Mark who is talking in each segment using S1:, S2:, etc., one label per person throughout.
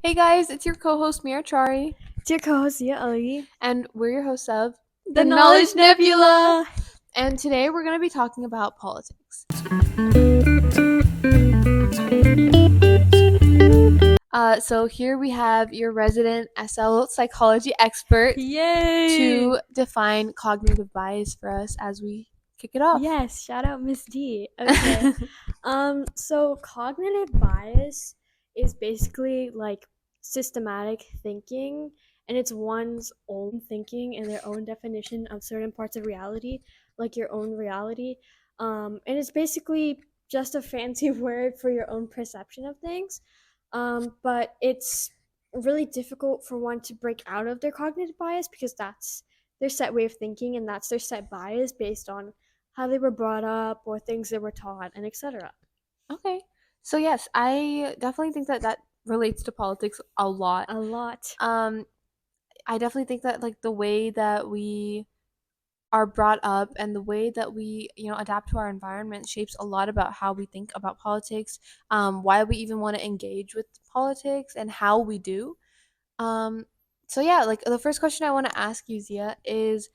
S1: Hey guys, it's your co-host Mira Chari,
S2: It's your co-host, Ali.
S1: and we're your hosts of
S2: The Knowledge Nebula!
S1: And today we're going to be talking about politics. So here we have your resident SL psychology expert
S2: Yay!
S1: to define cognitive bias for us as we kick it off.
S2: Yes, shout out Miss D. Okay. So cognitive bias is basically like systematic thinking, and it's one's own thinking and their own definition of certain parts of reality, like your own reality. And it's basically just a fancy word for your own perception of things. But it's really difficult for one to break out of their cognitive bias because that's their set way of thinking and that's their set bias based on how they were brought up or things they were taught and etc.
S1: Okay. So yes, I definitely think that that relates to politics a lot.
S2: A lot.
S1: Um, I definitely think that like the way that we are brought up and the way that we adapt to our environment shapes a lot about how we think about politics, why we even want to engage with politics and how we do. Um, so yeah, like the first question I want to ask you, Zia, is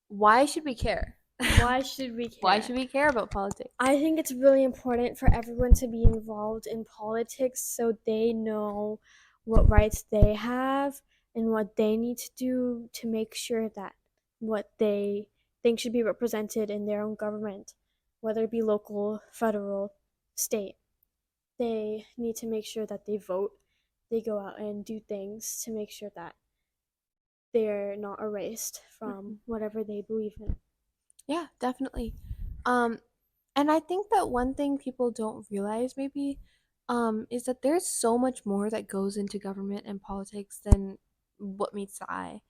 S1: why should we care?
S2: Why should we
S1: Why
S2: care?
S1: should we care about politics?
S2: I think it's really important for everyone to be involved in politics so they know what rights they have and what they need to do to make sure that what they think should be represented in their own government, whether it be local, federal, state. They need to make sure that they vote, they go out and do things to make sure that they're not erased
S1: Mhm.
S2: from whatever they believe in.
S1: Yeah, definitely. Um, and I think that one thing people don't realize maybe is that there's so much more that goes into government and politics than what meets the eye.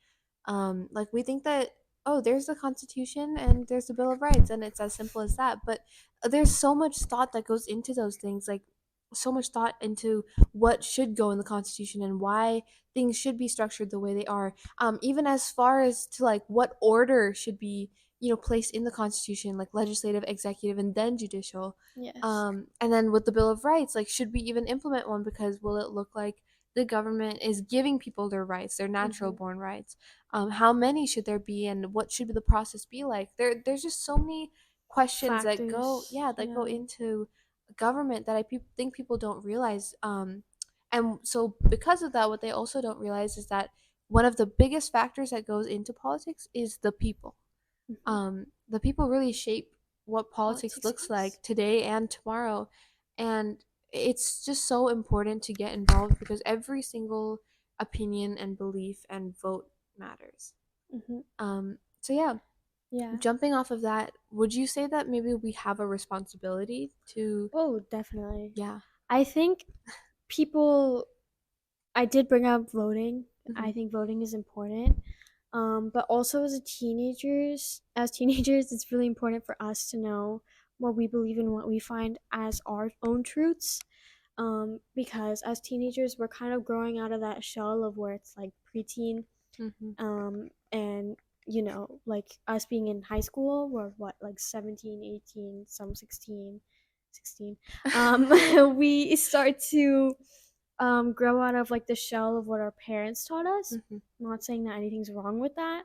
S1: Like we think that, oh, there's the Constitution and there's the Bill of Rights and it's as simple as that, but there's so much thought that goes into those things, like so much thought into what should go in the Constitution and why things should be structured the way they are, even as far as to like what order should be placed in the Constitution, like legislative, executive, and then judicial.
S2: Yes.
S1: And then with the Bill of Rights, like should we even implement one, because will it look like the government is giving people their rights, their natural
S2: Mm-hmm.
S1: born rights? How many should there be, and what should the process be like? There's just so many questions that go,
S2: Factors.
S1: yeah, that go
S2: Yeah.
S1: into government that think people don't realize. And so because of that, what they also don't realize is that one of the biggest factors that goes into politics is the people.
S2: Mm-hmm.
S1: The people really shape what politics
S2: Politics
S1: looks
S2: is.
S1: like today and tomorrow. And it's just so important to get involved because every single opinion and belief and vote matters.
S2: Mm-hmm.
S1: So yeah,
S2: Yeah.
S1: jumping off of that, would you say that maybe we have a responsibility to,
S2: Oh, definitely.
S1: yeah.
S2: I think people. I did bring up voting.
S1: Hmm.
S2: I think voting is important. But also as teenagers, it's really important for us to know what we believe in, what we find as our own truths. Because as teenagers, we're kind of growing out of that shell of where it's like preteen,
S1: Hmm.
S2: and like us being in high school, we're what, like 17, 18, some 16, 16. We start to grow out of like the shell of what our parents taught us.
S1: Hmm.
S2: I'm not saying that anything's wrong with that,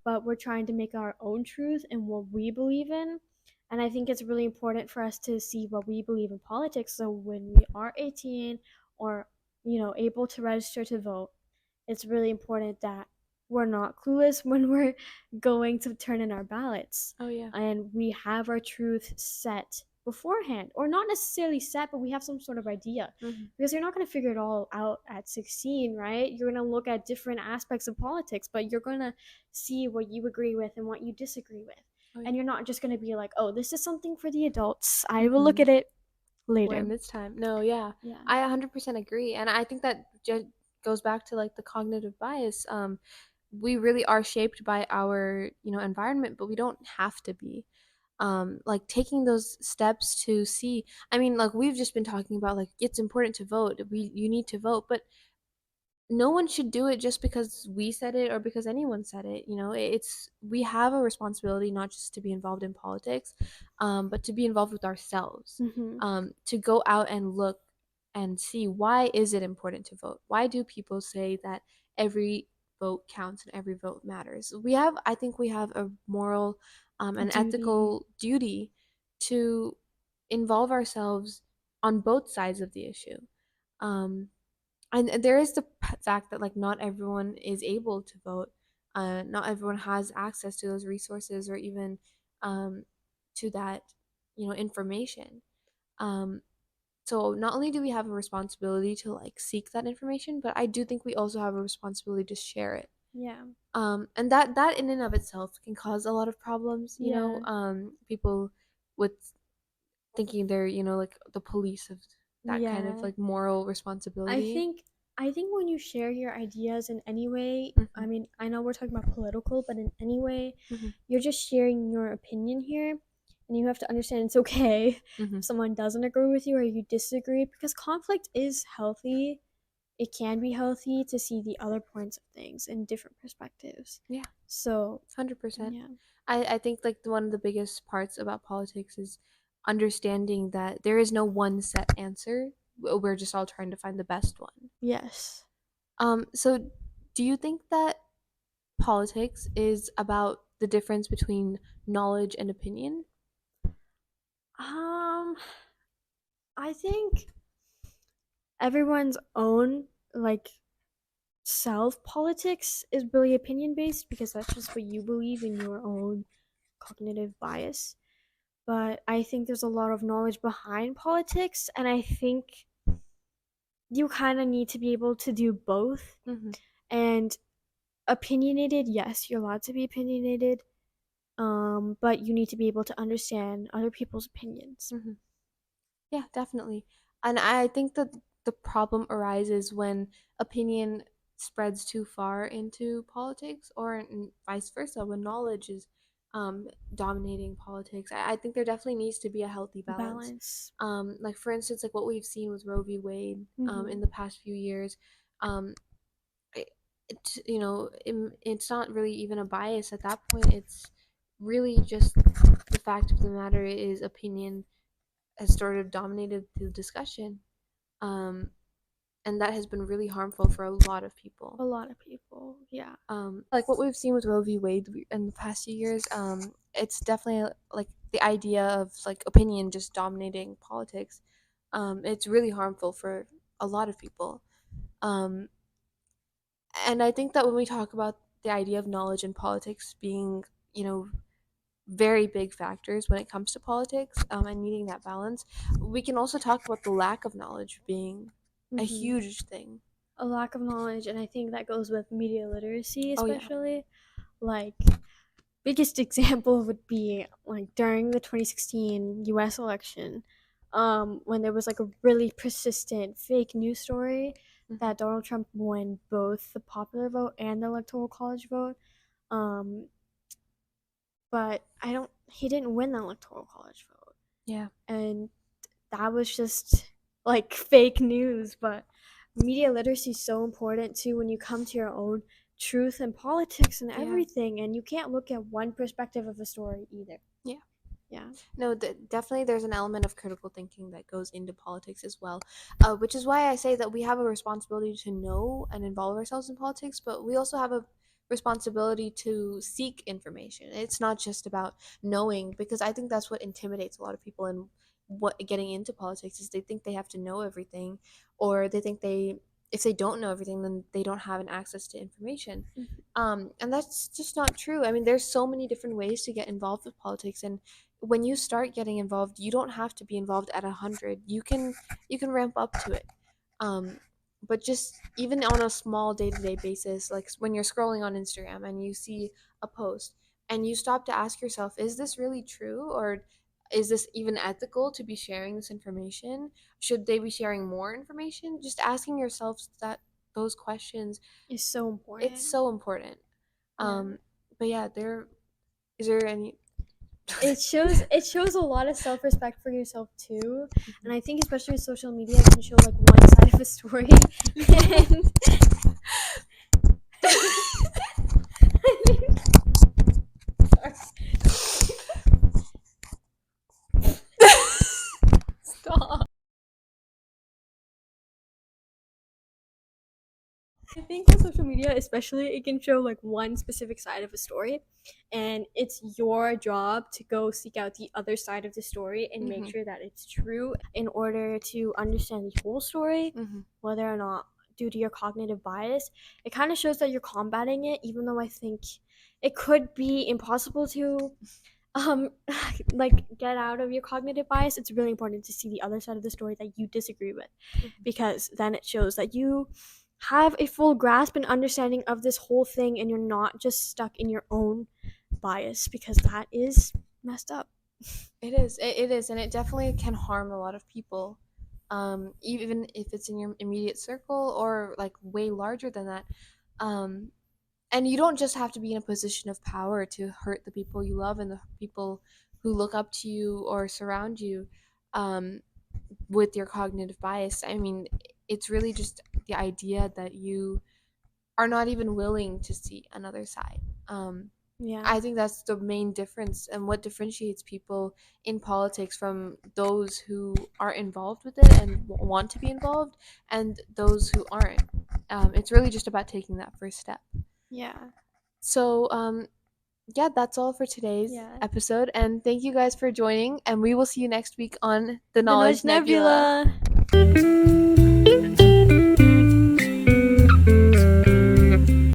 S2: but we're trying to make our own truth and what we believe in. And I think it's really important for us to see what we believe in politics. So when we are 18 or able to register to vote, it's really important that we're not clueless when we're going to turn in our ballots,
S1: Oh yeah.
S2: and we have our truth set beforehand, or not necessarily set, but we have some sort of idea,
S1: Hmm.
S2: because you're not going to figure it all out at 16, right? You're going to look at different aspects of politics, but you're going to see what you agree with and what you disagree with,
S1: Oh
S2: and
S1: yeah.
S2: you're not just going to be like, oh, this is something for the adults, I will look
S1: Hmm.
S2: at it later.
S1: When it's time. No, yeah.
S2: Yeah.
S1: I 100% agree. And I think that goes back to like the cognitive bias. We really are shaped by our, environment, but we don't have to be. Like taking those steps to see. I mean, like we've just been talking about like it's important to vote. You need to vote, but no one should do it just because we said it or because anyone said it. It's we have a responsibility not just to be involved in politics, but to be involved with ourselves,
S2: Mm-hmm.
S1: to go out and look. and see why is it important to vote? Why do people say that every vote counts and every vote matters? I think we have a moral and
S2: Duty.
S1: ethical duty to involve ourselves on both sides of the issue. Um, and there is the fact that like not everyone is able to vote. Not everyone has access to those resources or even um, to that, information. Um, so not only do we have a responsibility to like seek that information, but I do think we also have a responsibility to share it.
S2: Yeah.
S1: And that in and of itself can cause a lot of problems.
S2: Yeah.
S1: People with thinking they're like the police of that kind of
S2: Yeah.
S1: like moral
S2: I
S1: responsibility.
S2: think I think when you share your ideas in any way, I
S1: Hmm.
S2: mean, I know we're talking about political, but in any way,
S1: Hmm.
S2: you're just sharing your opinion here, and you have to understand it's okay
S1: Hmm.
S2: if someone doesn't agree with you or you disagree because conflict is healthy. It can be healthy to see the other points of things in different perspectives.
S1: Yeah,
S2: So,
S1: 100%.
S2: yeah.
S1: I think like one of the biggest parts about politics is understanding that there is no one set answer. We're just all trying to find the best one.
S2: Yes.
S1: So do you think that politics is about the difference between knowledge and opinion?
S2: Um, I think everyone's own like self politics is really opinion based because that's just what you believe in your own cognitive bias. But I think there's a lot of knowledge behind politics, and I think you kind of need to be able to do both.
S1: Hmm.
S2: And opinionated, yes, you're allowed to be opinionated, but you need to be able to understand other people's opinions.
S1: Hmm. Yeah, definitely. And I think that the problem arises when opinion spreads too far into politics, or vice versa, when knowledge is dominating politics. I think there definitely needs to be a healthy balance.
S2: Balance.
S1: Like for instance, like what we've seen with Roe v. Wade
S2: Mm-hmm.
S1: in the past few years. Um, it's not really even a bias at that point. It's really just the fact of the matter is opinion has sort of dominated the discussion, um, and that has been really harmful for a lot of people.
S2: A lot of people, yeah.
S1: Like what we've seen with Roe v. Wade in the past few years, it's definitely like the idea of like opinion just dominating politics. It's really harmful for a lot of people. Um, and I think that when we talk about the idea of knowledge and politics being, you know, very big factors when it comes to politics, and needing that balance, we can also talk about the lack of knowledge being a
S2: Mm-hmm.
S1: huge thing.
S2: A lack of knowledge, and I think that goes with media literacy,
S1: Oh, yeah.
S2: especially. Like, biggest example would be like during the 2016 US election, when there was like a really persistent fake news story
S1: Hmm.
S2: that Donald Trump won both the popular vote and the electoral college vote. Um, but he didn't win the electoral college vote.
S1: Yeah.
S2: And that was just like fake news. But media literacy is so important too when you come to your own truth and politics and
S1: Yeah.
S2: everything, and you can't look at one perspective of a story either.
S1: Yeah.
S2: Yeah.
S1: No, definitely there's an element of critical thinking that goes into politics as well, which is why I say that we have a responsibility to know and involve ourselves in politics, but we also have a responsibility to seek information. It's not just about knowing, because I think that's what intimidates a lot of people in what getting into politics is they think they have to know everything, or they think they if they don't know everything, then they don't have an access to information.
S2: Mhm.
S1: And that's just not true. I mean, there's so many different ways to get involved with politics, and when you start getting involved, you don't have to be involved at 100. You can ramp up to it. Um, but just even on a small day-to-day basis, like when you're scrolling on Instagram and you see a post and you stop to ask yourself, is this really true, or is this even ethical to be sharing this information? Should they be sharing more information? Just asking yourself those questions,
S2: Is so
S1: it's
S2: important.
S1: so important.
S2: Yeah.
S1: Um, but yeah, there is there any
S2: It shows a lot of self-respect for yourself too, and I think especially with social media it can show like one side of a story. And
S1: Stop.
S2: I think with social media, especially, it can show like one specific side of a story, and it's your job to go seek out the other side of the story and make
S1: Hmm.
S2: sure that it's true in order to understand the whole story,
S1: Hmm.
S2: whether or not due to your cognitive bias. It kind of shows that you're combating it, even though I think it could be impossible to um like get out of your cognitive bias. It's really important to see the other side of the story that you disagree with, because then it shows that you have a full grasp and understanding of this whole thing and you're not just stuck in your own bias, because that is messed up.
S1: It is. It is, and it definitely can harm a lot of people. Even if it's in your immediate circle or like way larger than that. Um, and you don't just have to be in a position of power to hurt the people you love and the people who look up to you or surround you, um, with your cognitive bias. I mean, it's really just the idea that you are not even willing to see another side.
S2: Yeah.
S1: I think that's the main difference and what differentiates people in politics from those who are involved with it and want to be involved and those who aren't. It's really just about taking that first step.
S2: Yeah.
S1: So, yeah, that's all for today's
S2: Yeah.
S1: episode. And thank you guys for joining. And we will see you next week on The
S2: The
S1: Knowledge
S2: Knowledge
S1: Nebula.
S2: Nebula.